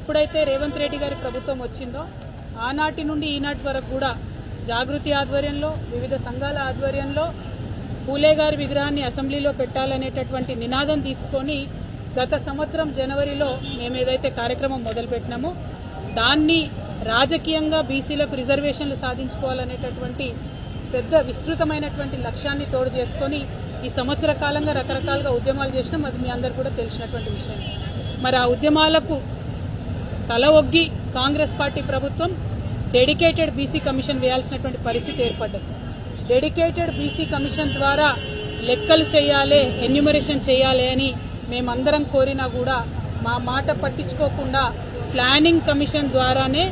ఎప్పుడైతే రేవంత్ రెడ్డి గారి ప్రభుత్వం వచ్చిందో ఆనాటి నుండి ఈనాటి వరకు కూడా జాగృతి ఆధ్వర్యంలో వివిధ సంఘాల ఆధ్వర్యంలో పూలే గారి విగ్రహాన్ని అసెంబ్లీలో పెట్టాలనేటటువంటి నినాదం తీసుకొని గత సంవత్సరం జనవరిలో మేము ఏదైతే కార్యక్రమం మొదలుపెట్టినామో దాన్ని రాజకీయంగా బీసీలకు రిజర్వేషన్లు సాధించుకోవాలనేటటువంటి పెద్ద విస్తృతమైనటువంటి లక్ష్యాన్ని తోడు చేసుకొని ఈ సంవత్సర కాలంగా రకరకాలుగా ఉద్యమాలు చేసినాం. అది మీ అందరు కూడా తెలిసినటువంటి విషయం. మరి ఆ ఉద్యమాలకు తల ఒగ్గి కాంగ్రెస్ పార్టీ ప్రభుత్వం డెడికేటెడ్ బీసీ కమిషన్ వేయాల్సినటువంటి పరిస్థితి ఏర్పడ్డది. డెడికేటెడ్ బీసీ కమిషన్ ద్వారా లెక్కలు చేయాలి, ఎన్యూమరేషన్ చేయాలి అని మేమందరం కోరినా కూడా మా మాట పట్టించుకోకుండా ప్లానింగ్ కమిషన్ ద్వారానే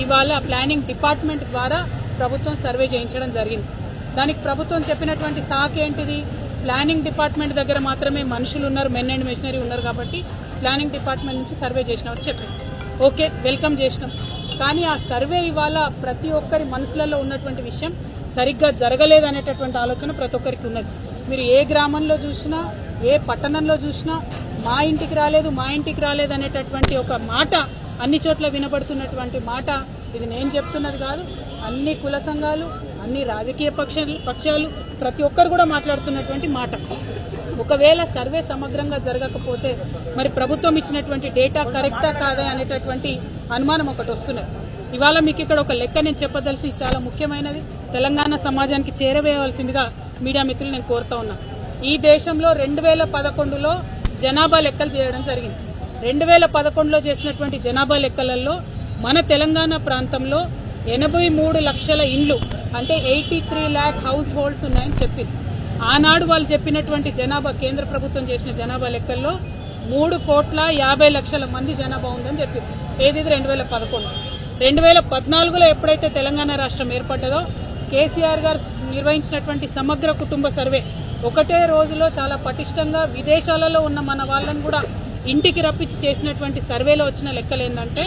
ఇవాళ ప్లానింగ్ డిపార్ట్మెంట్ ద్వారా ప్రభుత్వం సర్వే చేయించడం జరిగింది. దానికి ప్రభుత్వం చెప్పినటువంటి సాకు ఏంటిది? ప్లానింగ్ డిపార్ట్మెంట్ దగ్గర మాత్రమే మనుషులు ఉన్నారు, మెన్ అండ్ మెషినరీ ఉన్నారు కాబట్టి ప్లానింగ్ డిపార్ట్మెంట్ నుంచి సర్వే చేసినామని చెప్పింది. ఓకే, వెల్కమ్ చేసినాం. కానీ ఆ సర్వే ఇవాళ ప్రతి ఒక్కరి మనసులలో ఉన్నటువంటి విషయం సరిగ్గా జరగలేదనేటటువంటి ఆలోచన ప్రతి ఒక్కరికి ఉన్నది. మీరు ఏ గ్రామంలో చూసినా, ఏ పట్టణంలో చూసినా మా ఇంటికి రాలేదు అనేటటువంటి ఒక మాట అన్ని చోట్ల వినబడుతున్నటువంటి మాట. ఇది నేను చెప్తున్నది కాదు, అన్ని కుల సంఘాలు, అన్ని రాజకీయ పక్షాలు ప్రతి ఒక్కరు కూడా మాట్లాడుతున్నటువంటి మాట. ఒకవేళ సర్వే సమగ్రంగా జరగకపోతే మరి ప్రభుత్వం ఇచ్చినటువంటి డేటా కరెక్టా కాదా అనేటటువంటి అనుమానం ఒకటి వస్తున్నది. ఇవాళ మీకు ఇక్కడ ఒక లెక్క నేను చెప్పదలిసి చాలా ముఖ్యమైనది, తెలంగాణ సమాజానికి చేరవేయవలసిందిగా మీడియా మిత్రులు నేను కోరుతా ఉన్నా. ఈ దేశంలో 2011లో జనాభా లెక్కలు చేయడం జరిగింది. 2011లో చేసినటువంటి జనాభా లెక్కలలో మన తెలంగాణ ప్రాంతంలో 83 లక్షల ఇండ్లు అంటే 83 lakh హౌస్ హోల్డ్స్ ఉన్నాయని చెప్పింది. ఆనాడు వాళ్ళు చెప్పినటువంటి జనాభా, కేంద్ర ప్రభుత్వం చేసిన జనాభా లెక్కల్లో 3,50,00,000 మంది జనాభా ఉందని చెప్పింది. ఏది 2011. 2014లో ఎప్పుడైతే తెలంగాణ రాష్ట్రం ఏర్పడ్డదో కేసీఆర్ గారు నిర్వహించినటువంటి సమగ్ర కుటుంబ సర్వే ఒకటే రోజులో చాలా పటిష్టంగా విదేశాలలో ఉన్న మన వాళ్ళని కూడా ఇంటికి రప్పించి చేసినటువంటి సర్వేలో వచ్చిన లెక్కలు ఏంటంటే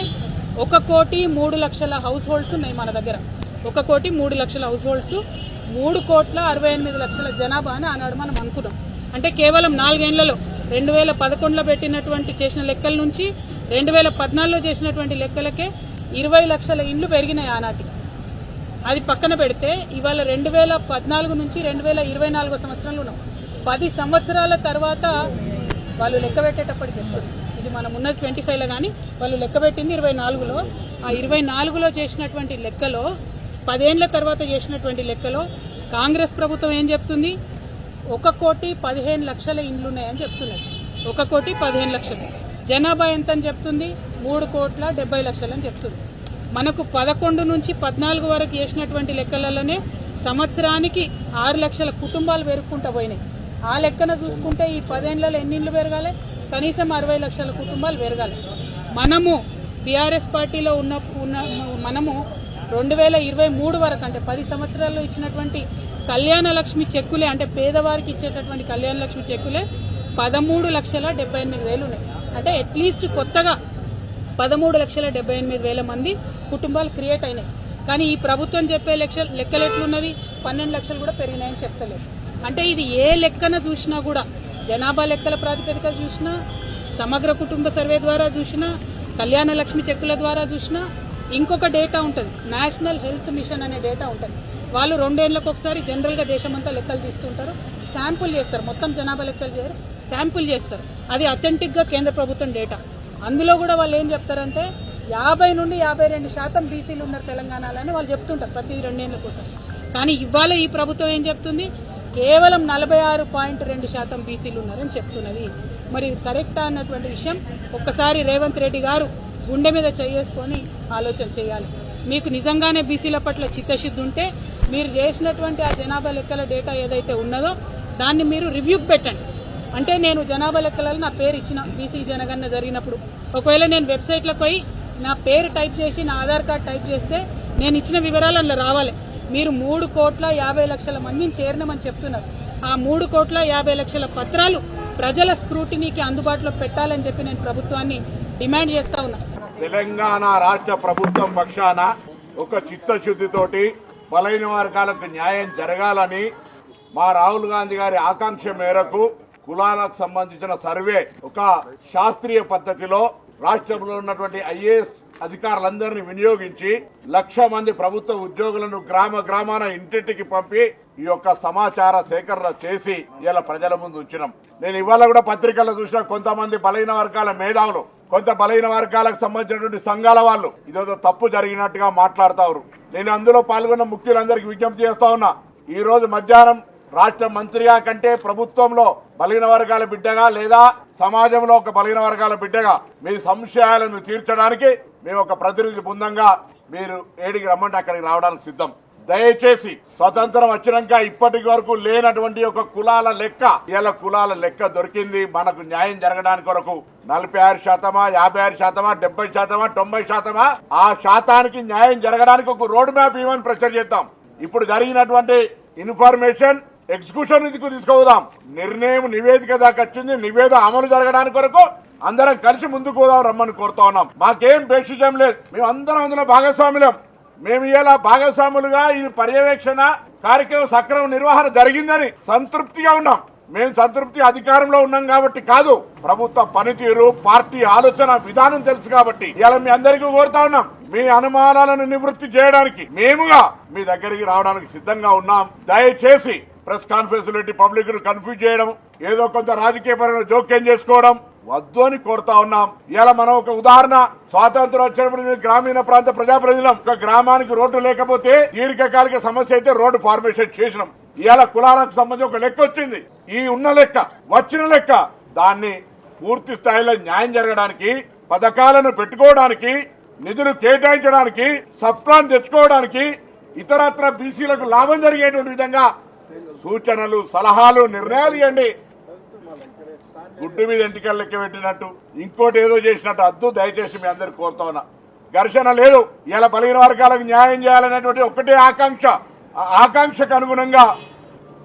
1,03,00,000 హౌస్ హోల్డ్స్ ఉన్నాయి మన దగ్గర. 1,03,00,000 హౌస్ హోల్డ్స్, 3,68,00,000 జనాభా అని ఆనాడు మనం అనుకున్నాం. అంటే కేవలం 4 ఏళ్లలో 2011లో పెట్టినటువంటి చేసిన లెక్కల నుంచి 2014లో చేసినటువంటి లెక్కలకే 20 లక్షల ఇండ్లు పెరిగినాయి ఆనాటి. అది పక్కన పెడితే ఇవాళ 2014 నుంచి 2024 సంవత్సరంలో ఉన్నాం. 10 సంవత్సరాల తర్వాత వాళ్ళు లెక్క పెట్టేటప్పటికి ఇది మనం ఉన్నది 25లో కానీ వాళ్ళు లెక్క పెట్టింది 24లో. ఆ 24లో చేసినటువంటి లెక్కలో 10 ఏళ్ల తర్వాత చేసినటువంటి లెక్కలో కాంగ్రెస్ ప్రభుత్వం ఏం చెప్తుంది? 1,15,00,000 ఇండ్లు ఉన్నాయని చెప్తున్నది. 1,15,00,000. జనాభా ఎంత అని చెప్తుంది? 3,70,00,000 అని చెప్తుంది. మనకు 11 నుంచి 14 వరకు చేసినటువంటి లెక్కలలోనే సంవత్సరానికి 6 లక్షల కుటుంబాలు పెరుగుకుంటూ పోయినాయి. ఆ లెక్కన చూసుకుంటే ఈ 10 ఏళ్లలో ఎన్ని ఇండ్లు పెరగాలి? కనీసం 60 లక్షల కుటుంబాలు పెరగాలి. మనము బీఆర్ఎస్ పార్టీలో మనము 2023 వరకు అంటే 10 సంవత్సరాల్లో ఇచ్చినటువంటి కళ్యాణ లక్ష్మి చెక్కులే, అంటే పేదవారికి ఇచ్చేటటువంటి కళ్యాణ లక్ష్మి చెక్కులే 13,78,000 ఉన్నాయి. అంటే అట్లీస్ట్ కొత్తగా 13,78,000 మంది కుటుంబాలు క్రియేట్ అయినాయి. కానీ ఈ ప్రభుత్వం చెప్పే లెక్కలు ఎట్లున్నది? 12 లక్షలు కూడా పెరిగినాయని చెప్తలేదు. అంటే ఇది ఏ లెక్కన చూసినా కూడా, జనాభా లెక్కల ప్రాతిపదిక చూసినా, సమగ్ర కుటుంబ సర్వే ద్వారా చూసినా, కళ్యాణ లక్ష్మి చెక్కుల ద్వారా చూసినా, ఇంకొక డేటా ఉంటుంది, నేషనల్ హెల్త్ మిషన్ అనే డేటా ఉంటుంది. వాళ్ళు 2 ఏళ్లకు ఒకసారి జనరల్గా దేశమంతా లెక్కలు తీస్తుంటారు, శాంపుల్ చేస్తారు. మొత్తం జనాభా లెక్కలు చేయరు, శాంపుల్ చేస్తారు. అది అథెంటిక్గా కేంద్ర ప్రభుత్వం డేటా. అందులో కూడా వాళ్ళు ఏం చెప్తారంటే 50 నుండి 52% బీసీలు ఉన్నారు తెలంగాణలో అని వాళ్ళు చెప్తుంటారు ప్రతి 2 ఏళ్ల కోసం. కానీ ఇవాళ ఈ ప్రభుత్వం ఏం చెప్తుంది? కేవలం 46.2% బీసీలు ఉన్నారని చెప్తున్నది. మరి కరెక్టా అన్నటువంటి విషయం ఒక్కసారి రేవంత్ రెడ్డి గారు గుండె మీద చేసుకొని ఆలోచన చేయాలి. మీకు నిజంగానే బీసీల పట్ల చిత్తశుద్ధి ఉంటే మీరు చేసినటువంటి ఆ జనాభా లెక్కల డేటా ఏదైతే ఉన్నదో దాన్ని మీరు రివ్యూకి పెట్టండి. అంటే నేను జనాభా లెక్కలలో నా పేరు ఇచ్చిన బీసీ జనగణన జరిగినప్పుడు, ఒకవేళ నేను వెబ్సైట్లోకి పోయి నా పేరు టైప్ చేసి నా ఆధార్ కార్డు టైప్ చేస్తే నేను ఇచ్చిన వివరాలు అందులో రావాలి. మీరు 3,50,00,000 మందిని చేరినామని చెప్తున్నారు. ఆ 3,50,00,000 పత్రాలు ప్రజల స్క్రూటినీకి అందుబాటులో పెట్టాలని చెప్పి నేను ప్రభుత్వాన్ని డిమాండ్ చేస్తా ఉన్నా. తెలంగాణ రాష్ట్ర ప్రభుత్వం పక్షాన ఒక చిత్తశుద్ధితోటి బలైన వర్గాలకు న్యాయం జరగాలని మా రాహుల్ గాంధీ గారి ఆకాంక్ష మేరకు కులాలకు సంబంధించిన సర్వే ఒక శాస్త్రీయ పద్ధతిలో రాష్ట్రంలో ఉన్నటువంటి ఐఏఎస్ అధికారులందరినీ వినియోగించి 1,00,000 మంది ప్రభుత్వ ఉద్యోగులను గ్రామాన ఇంటింటికి పంపి ఈ యొక్క సమాచార సేకరణ చేసి ఇలా ప్రజల ముందు ఉంచినాం. నేను ఇవాళ కూడా పత్రికల్లో చూసిన కొంతమంది బలహీన వర్గాల మేధావులు, కొంత బలహీన వర్గాలకు సంబంధించినటువంటి సంఘాల వాళ్ళు ఇదేదో తప్పు జరిగినట్టుగా మాట్లాడుతారు. నేను అందులో పాల్గొన్న ముఖ్యులందరికీ విజ్ఞప్తి చేస్తా ఉన్నా, ఈ రోజు మధ్యాహ్నం రాష్ట్ర మంత్రిగా కంటే ప్రభుత్వంలో బలహీన వర్గాల బిడ్డగా లేదా సమాజంలో ఒక బలహీన వర్గాల బిడ్డగా మీ సంశయాలను తీర్చడానికి మేము ఒక ప్రతినిధి బృందంగా మీరు ఏడికి రమ్మంటే అక్కడికి రావడానికి సిద్ధం. దయచేసి స్వతంత్రం వచ్చినాక ఇప్పటి వరకు లేనటువంటి ఒక కులాల లెక్క ఇలా కులాల లెక్క దొరికింది. మనకు న్యాయం జరగడానికి కొరకు 46%, 56%, 70%, 90%, ఆ శాతానికి న్యాయం జరగడానికి ఒక రోడ్ మ్యాప్ ఇవ్వని ప్రచారం చేద్దాం. ఇప్పుడు జరిగినటువంటి ఇన్ఫర్మేషన్ ఎగ్జిక్యూషన్ తీసుకుపోదాం. నిర్ణయం నివేదిక దాకా వచ్చింది. నివేదిక అమలు జరగడానికి కొరకు అందరం కలిసి ముందుకు పోదాం రమ్మని కోరుతా ఉన్నాం. మాకేం బేషిజం లేదు, మేము అందరం అందులో భాగస్వాములం. మేము ఇలా భాగస్వాములుగా ఈ పర్యవేక్షణ కార్యక్రమం సక్రమ నిర్వహణ జరిగిందని సంతృప్తిగా ఉన్నాం. మేము సంతృప్తి అధికారంలో ఉన్నాం కాబట్టి కాదు, ప్రభుత్వ పనితీరు పార్టీ ఆలోచన విధానం తెలుసు కాబట్టి ఇలా మీ అందరికీ కోరుతా ఉన్నాం. మీ అనుమానాలను నివృత్తి చేయడానికి మేముగా మీ దగ్గరికి రావడానికి సిద్ధంగా ఉన్నాం. దయచేసి ప్రెస్ కాన్ఫరెన్స్ పెట్టి పబ్లిక్ ను కన్ఫ్యూజ్ చేయడం, ఏదో కొంత రాజకీయ పరంగా జోక్యం చేసుకోవడం వద్దు అని కోరుతా ఉన్నాం. ఇలా మనం ఒక ఉదాహరణ, స్వాతంత్రం వచ్చినప్పుడు గ్రామీణ ప్రాంత ప్రజాప్రతినిధులం. ఒక గ్రామానికి రోడ్డు లేకపోతే దీర్ఘకాలిక సమస్య అయితే రోడ్డు ఫార్మేషన్ చేసినాం. ఇవాళ కులాలకు సంబంధించి ఒక లెక్క వచ్చింది. ఈ ఉన్న లెక్క వచ్చిన లెక్క దాన్ని పూర్తి స్థాయిలో న్యాయం జరగడానికి, పథకాలను పెట్టుకోవడానికి, నిధులు కేటాయించడానికి, సబ్ ప్లాన్ తెచ్చుకోవడానికి, ఇతరత్ర బీసీలకు లాభం జరిగేటువంటి విధంగా సూచనలు, సలహాలు, నిర్ణయాలు ఇవ్వండి. గుడ్డు మీద ఎంటికలు లెక్క పెట్టినట్టు ఇంకోటి ఏదో చేసినట్టు అద్దు. దయచేసి మీ అందరికి కోరుతా ఉన్నా, ఘర్షణ లేదు. ఇలా బలహీన వర్గాలకు న్యాయం చేయాలనేటువంటి ఒకటే ఆకాంక్ష. ఆ ఆకాంక్షకు అనుగుణంగా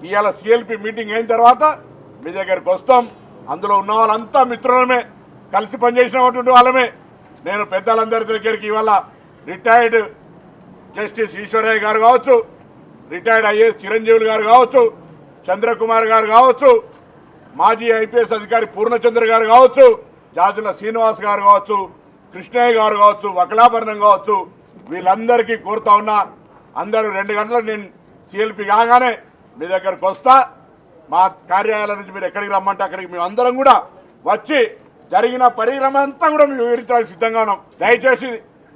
ఇవాళ సిఎల్పి మీటింగ్ అయిన తర్వాత మీ దగ్గరికి వస్తాం. అందులో ఉన్న వాళ్ళంతా మిత్రులమే, కలిసి పనిచేసినటువంటి వాళ్ళమే. నేను పెద్దలందరి దగ్గరికి ఇవాళ రిటైర్డ్ జస్టిస్ ఈశ్వరయ్య గారు కావచ్చు, రిటైర్డ్ ఐఏఎస్ చిరంజీవులు గారు కావచ్చు, చంద్రకుమార్ గారు కావచ్చు, మాజీ ఐపీఎస్ అధికారి పూర్ణచంద్ర గారు కావచ్చు, జాజుల శ్రీనివాస్ గారు కావచ్చు, కృష్ణయ్య గారు కావచ్చు, వకలాభరణం కావచ్చు, వీళ్ళందరికీ కోరుతా ఉన్నా. అందరూ 2 గంటలకు నేను సిఎల్పి కాగానే మీ దగ్గరకు వస్తా. మా కార్యాలయం నుంచి మీరు ఎక్కడికి రమ్మంటే అక్కడికి మేము అందరం కూడా వచ్చి జరిగిన పరిణామం అంతా కూడా మేము వివరించడానికి సిద్ధంగా ఉన్నాం. దయచేసి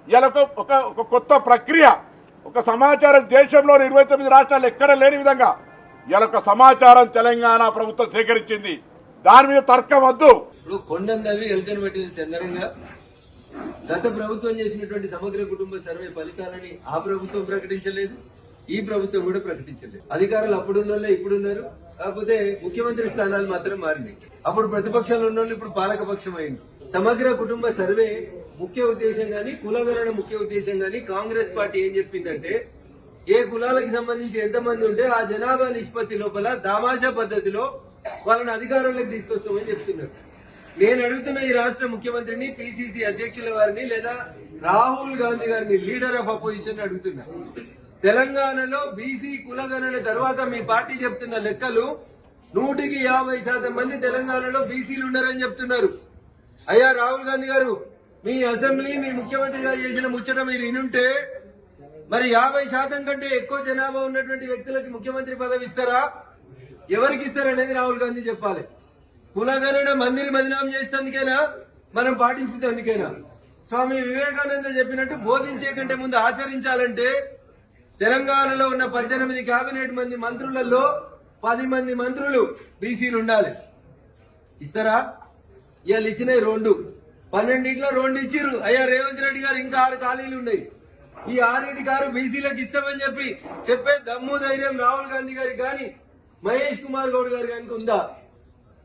ఇలా ఒక కొత్త ప్రక్రియ, ఒక సమాచారం దేశంలో 29 రాష్ట్రాలు ఎక్కడ లేని విధంగా ఇలా ఒక సమాచారం తెలంగాణ ప్రభుత్వం సేకరించింది. దాని మీద తర్కం వద్దు. ఇప్పుడు కొండందవి ఎలుకను పెట్టిన చంద్రంగా గత ప్రభుత్వం చేసినటువంటి సమగ్ర కుటుంబ సర్వే ఫలితాలని ఆ ప్రభుత్వం ప్రకటించలేదు, ఈ ప్రభుత్వం కూడా ప్రకటించలేదు. అధికారులు అప్పుడున్నోళ్ళే ఇప్పుడున్నారు, కాకపోతే ముఖ్యమంత్రి స్థానాలు మాత్రం మారినాయి. అప్పుడు ప్రతిపక్షంలో ఉన్న ఇప్పుడు పాలకపక్షం అయింది. సమగ్ర కుటుంబ సర్వే ముఖ్య ఉద్దేశం గాని, కులగణన ముఖ్య ఉద్దేశం గాని కాంగ్రెస్ పార్టీ ఏం చెప్పిందంటే, ఏ కులాలకు సంబంధించి ఎంతమంది ఉంటే ఆ జనాభా నిష్పత్తి లోపల దామాషా పద్ధతిలో వాళ్ళని అధికారంలోకి తీసుకొస్తామని చెప్తున్నారు. నేను అడుగుతున్న ఈ రాష్ట్ర ముఖ్యమంత్రిని, పిసిసి అధ్యక్షుల వారిని లేదా రాహుల్ గాంధీ గారిని, లీడర్ ఆఫ్ అపోజిషన్ అడుగుతున్నా, తెలంగాణలో బీసీ కులగణన తర్వాత మీ పార్టీ చెప్తున్న లెక్కలు 100కి 50% మంది తెలంగాణలో బీసీలు ఉన్నారని చెప్తున్నారు. అయ్యా రాహుల్ గాంధీ గారు, మీ అసెంబ్లీ మీ ముఖ్యమంత్రి గారు చేసిన ముచ్చట మీరు వినుంటే మరి 50% కంటే ఎక్కువ జనాభా ఉన్నటువంటి వ్యక్తులకి ముఖ్యమంత్రి పదవి ఇస్తారా? ఎవరికి ఇస్తారనేది రాహుల్ గాంధీ చెప్పాలి. కులగణన మందిని బదనాం చేసేందుకేనా, మనం పాటించేందుకేనా? స్వామి వివేకానంద చెప్పినట్టు బోధించే కంటే ముందు ఆచరించాలంటే తెలంగాణలో ఉన్న 18 కేబినెట్ మంది మంత్రులలో 10 మంది మంత్రులు బీసీలు ఉండాలి. ఇస్తారా? ఇవాళ ఇచ్చినాయి 2, 12 2 ఇచ్చిర్రు. అయ్యా రేవంత్ రెడ్డి గారు ఇంకా 6 ఖాళీలు ఉన్నాయి. ఈ 6 బీసీలకు ఇస్తామని చెప్పే దమ్ము ధైర్యం రాహుల్ గాంధీ గారికి కానీ, మహేష్ కుమార్ గౌడ్ గారి కానీ ఉందా?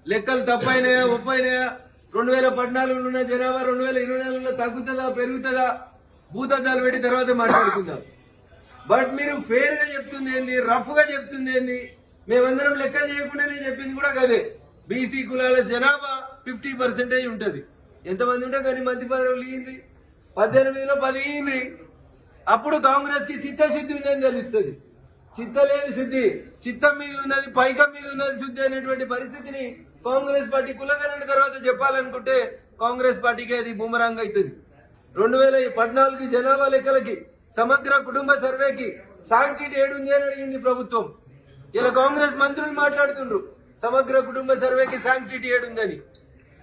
లెక్కలు తప్పైనాయా, ఒప్పైనాయా? 2014 ఉన్న జనాభా 2024లో తగ్గుతుందా, పెరుగుతుందా? భూతద్దాలు పెట్టి తర్వాత మాట్లాడుకుందాం. బట్ మీరు ఫెయిర్ గా చెప్తుంది ఏంది, రఫ్ గా చెప్తుంది ఏంది? మేమందరం లెక్కలు చేయకుండానే చెప్పింది కూడా కదే. బీసీ కులాల జనాభా 50% ఉంటది. ఎంతమంది ఉంటే కానీ మంత్రి పదవులు ఇయ్యండి, 18లో 10 ఇయ్యండి. అప్పుడు కాంగ్రెస్ కి చిత్తశుద్ధి ఉందని తెలుస్తుంది. చిత్తలేని శుద్ధి, చిత్తం మీద ఉన్నది, పైకం మీద ఉన్నది శుద్ధి అనేటువంటి పరిస్థితిని కాంగ్రెస్ పార్టీ కులగణన తర్వాత చెప్పాలనుకుంటే కాంగ్రెస్ పార్టీకి అది బూమరాంగ్ అవుతుంది. 2014 జనాభా లెక్కలకి సమగ్ర కుటుంబ సర్వేకి సాంకేతిక ఏడుంది అని అడిగింది ప్రభుత్వం. ఇలా కాంగ్రెస్ మంత్రులు మాట్లాడుతుండ్రు సమగ్ర కుటుంబ సర్వేకి సాంకేతిక ఏడుందని.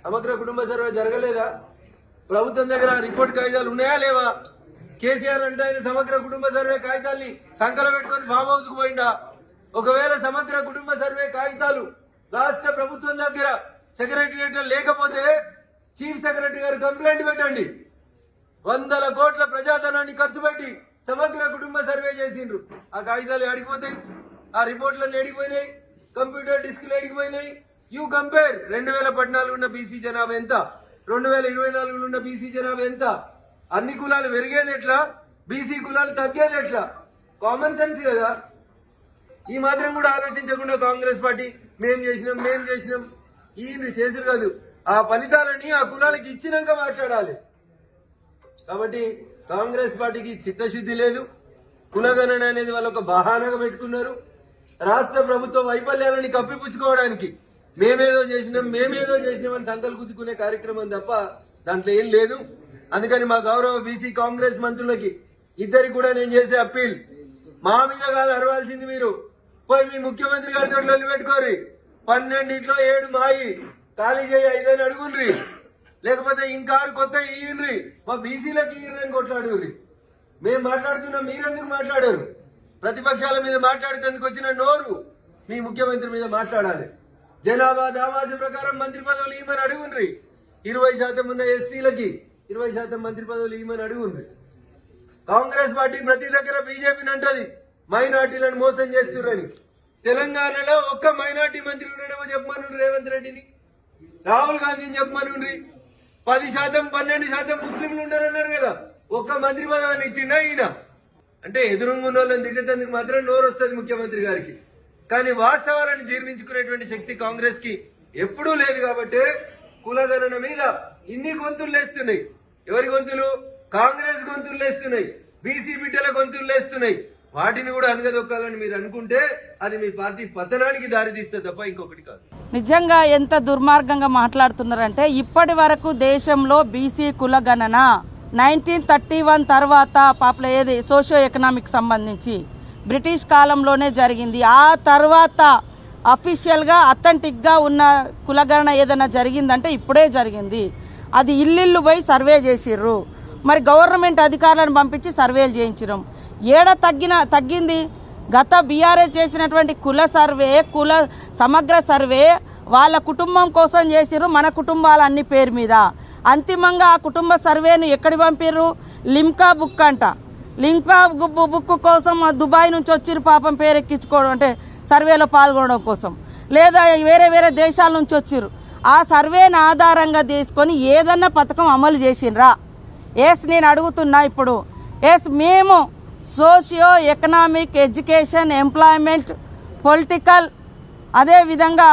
సమగ్ర కుటుంబ సర్వే జరగలేదా? ప్రభుత్వం దగ్గర రిపోర్ట్ కాగితాలు ఉన్నాయా లేవా? కేసీఆర్ అంటే ఆయన సమగ్ర కుటుంబ సర్వే కాగితాల్ని సంకలం పెట్టుకుని ఫామ్ హౌస్ కు పోయిందా? ఒకవేళ సమగ్ర కుటుంబ సర్వే కాగితాలు రాష్ట్ర ప్రభుత్వం దగ్గర సెక్రటరియట్ లేకపోతే చీఫ్ సెక్రటరీ గారు కంప్లైంట్ పెట్టండి. 100 కోట్ల ప్రజాధనాన్ని ఖర్చు పెట్టి సమగ్ర కుటుంబ సర్వే చేసిండ్రు. ఆ కాగితాలు ఏడికిపోతాయి? ఆ రిపోర్ట్లను ఏడికిపోయినాయి? కంప్యూటర్ డిస్క్లు ఏడికిపోయినాయి? యూ కంపేర్ 2014 ఉన్న బీసీ జనాభా ఎంత, 2024 ఉన్న బీసీ జనాభా ఎంత? అన్ని కులాలు పెరిగేది ఎట్లా, బీసీ కులాలు తగ్గేది ఎట్లా? కామన్ సెన్స్ కదా. ఈ మాత్రం కూడా ఆలోచించకుండా కాంగ్రెస్ పార్టీ మేం చేసినాం ఈ చేసుడు కాదు. ఆ ఫలితాలని ఆ కులాలకి ఇచ్చినాక మాట్లాడాలి. కాబట్టి కాంగ్రెస్ పార్టీకి చిత్తశుద్ధి లేదు. కులగణన అనేది వాళ్ళు ఒక బహానాగా పెట్టుకున్నారు. రాష్ట్ర ప్రభుత్వ వైఫల్యాలని కప్పిపుచ్చుకోవడానికి మేమేదో చేసినాం అని సంకలు గుద్దుకునే కార్యక్రమం తప్ప దాంట్లో ఏం లేదు. అందుకని మా గౌరవ బీసీ కాంగ్రెస్ మంత్రులకి ఇద్దరికి కూడా నేను చేసే అప్పీల్, మా మీద కాదు అరవాల్సింది మీరు. పోయి మీ ముఖ్యమంత్రి గారితో లొల్లి పెట్టుకోరి. 12 7 మాయి ఖాళీ చేయి 5 అని అడుగుండ్రి, లేకపోతే ఇంకారు కొత్త ఇయ్యండ్రి, మా బీసీలకు ఇయ్యండి అని కొట్లాడుర్రి. మేము మాట్లాడుతున్నాం, మీరెందుకు మాట్లాడారు? ప్రతిపక్షాల మీద మాట్లాడేందుకు వచ్చిన నోరు మీ ముఖ్యమంత్రి మీద మాట్లాడాలి. జనాభా దావాజు ప్రకారం మంత్రి పదవులు ఇవ్వమని అడుగుండ్రి. 20% ఉన్న ఎస్సీలకి 20% మంత్రి పదవులు ఇవ్వమని అడుగుండ్రి. కాంగ్రెస్ పార్టీ ప్రతి దగ్గర బీజేపీని అంటది మైనార్టీలను మోసం చేస్తున్నారని. తెలంగాణలో ఒక్క మైనార్టీ మంత్రి ఉన్నాడేమో చెప్పమను రేవంత్ రెడ్డిని, రాహుల్ గాంధీని చెప్పమనుండ్రి. 10% 12% ముస్లింలు ఉన్నారన్నారు కదా, ఒక్క మంత్రి పదవిని ఇచ్చిండా ఈయన? అంటే ఎదురుంగున్న వాళ్ళని తిట్టేందుకు మాత్రం నోరు వస్తుంది ముఖ్యమంత్రి గారికి. కానీ వాస్తవాలను జీర్ణించుకునేటువంటి శక్తి కాంగ్రెస్ కి ఎప్పుడూ లేదు. కాబట్టి కులగణన మీద ఇన్ని గొంతులు లేస్తున్నాయి. ఎవరి గొంతులు? కాంగ్రెస్ గొంతులు లేస్తున్నాయి, బీసీ బిడ్డల గొంతులు లేస్తున్నాయి. వాటిని కూడా అనగదొక్కాలని మీరు అనుకుంటే అది మీ పార్టీ పతనానికి దారితీస్తే తప్ప ఇంకొకటి కాదు. నిజంగా ఎంత దుర్మార్గంగా మాట్లాడుతున్నారంటే, ఇప్పటి వరకు దేశంలో బీసీ కులగణన 1931 తర్వాత పాపులర్ ఏది సోషియో ఎకనామిక్ సంబంధించి బ్రిటిష్ కాలంలోనే జరిగింది. ఆ తర్వాత అఫీషియల్గా అథెంటిక్గా ఉన్న కులగణన ఏదైనా జరిగిందంటే ఇప్పుడే జరిగింది. అది ఇల్లు పోయి సర్వే చేసిర్రు. మరి గవర్నమెంట్ అధికారులను పంపించి సర్వేలు చేయించడం తగ్గింది. గత బీఆర్ఎస్ చేసినటువంటి కుల సర్వే, కుల సమగ్ర సర్వే వాళ్ళ కుటుంబం కోసం చేసిర్రు, మన కుటుంబాలన్ని పేరు మీద. అంతిమంగా ఆ కుటుంబ సర్వేను ఎక్కడికి పంపిర్రు? లిమ్కా బుక్ అంట. లిమ్కా బుక్ కోసం దుబాయ్ నుంచి వచ్చిర్రు పాపం, పేరు ఎక్కించుకోవడం అంటే సర్వేలో పాల్గొనడం కోసం, లేదా వేరే దేశాల నుంచి వచ్చిర్రు. ఆ సర్వేను ఆధారంగా తీసుకొని ఏదన్నా పథకం అమలు చేసిండ్రా? నేను అడుగుతున్నా ఇప్పుడు. మేము socio economic, education, employment, political, అదేవిధంగా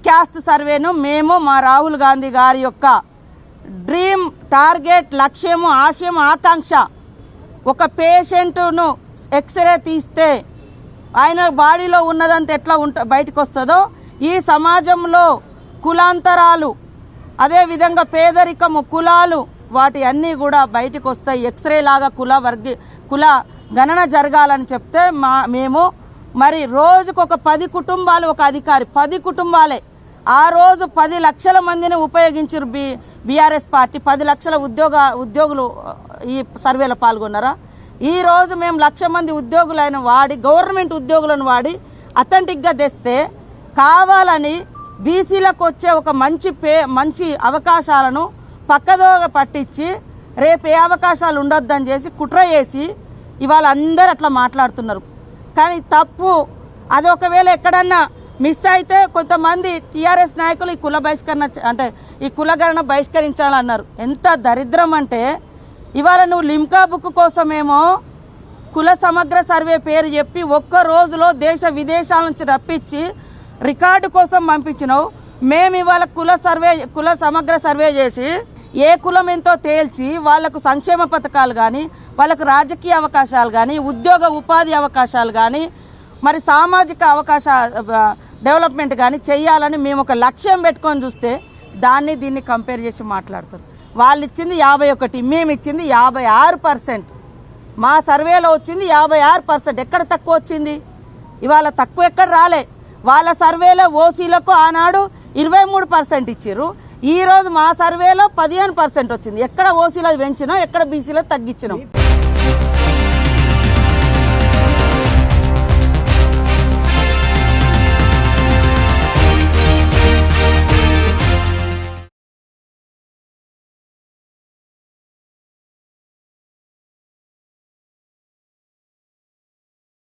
క్యాస్ట్ సర్వేను మేము మా రాహుల్ గాంధీ గారి యొక్క డ్రీమ్, టార్గెట్, లక్ష్యము, ఆశయం, ఆకాంక్ష. ఒక పేషెంట్ను ఎక్స్రే తీస్తే ఆయన బాడీలో ఉన్నదంతా ఎట్లా బయటకు వస్తుందో, ఈ సమాజంలో కులాంతరాలు, అదేవిధంగా పేదరికము, కులాలు, వాటి అన్నీ కూడా బయటకు వస్తాయి. ఎక్స్రే లాగా కుల గణన జరగాలని చెప్తే మేము మరి రోజుకు ఒక 10 కుటుంబాలు, ఒక అధికారి 10 కుటుంబాలే ఆ రోజు 10 లక్షల మందిని ఉపయోగించారు బీఆర్ఎస్ పార్టీ. 10 లక్షల ఉద్యోగులు ఈ సర్వేలో పాల్గొన్నారా? ఈ రోజు మేము 1,00,000 మంది ఉద్యోగులను వాడి, గవర్నమెంట్ ఉద్యోగులను వాడి అథెంటిక్గా తెస్తే కావాలని బీసీలకు వచ్చే ఒక మంచి అవకాశాలను పక్కదోవ పట్టించి రేపు ఏ అవకాశాలు ఉండొద్దని చేసి కుట్ర చేసి ఇవాళ అందరూ అట్లా మాట్లాడుతున్నారు. కానీ తప్పు. అది ఒకవేళ ఎక్కడన్నా మిస్ అయితే కొంతమంది టీఆర్ఎస్ నాయకులు ఈ కుల బహిష్కరణ అంటే ఈ కులగణన బహిష్కరించాలన్నారు. ఎంత దరిద్రం అంటే, ఇవాళ నువ్వు లిమ్కా బుక్ కోసమేమో కుల సమగ్ర సర్వే పేరు చెప్పి ఒక్క రోజులో దేశ విదేశాల నుంచి రప్పించి రికార్డు కోసం పంపించినావు. మేము ఇవాళ కుల సమగ్ర సర్వే చేసి ఏ కులం ఎంతో తేల్చి వాళ్లకు సంక్షేమ పథకాలు కానీ, వాళ్ళకు రాజకీయ అవకాశాలు కానీ, ఉపాధి అవకాశాలు కానీ, మరి సామాజిక డెవలప్మెంట్ కానీ చేయాలని మేము ఒక లక్ష్యం పెట్టుకొని చూస్తే దీన్ని కంపేర్ చేసి మాట్లాడుతారు. వాళ్ళు ఇచ్చింది 51, మేము ఇచ్చింది 56%. మా సర్వేలో వచ్చింది 56%. ఎక్కడ తక్కువ వచ్చింది? ఇవాళ తక్కువ ఎక్కడ రాలే. వాళ్ళ సర్వేలో ఓసీలకు ఆనాడు 23% ఇచ్చారు. ఈరోజు మా సర్వేలో 15% వచ్చింది. ఎక్కడ ఓసీలో పెంచినాం, ఎక్కడ బీసీలో తగ్గించినాం.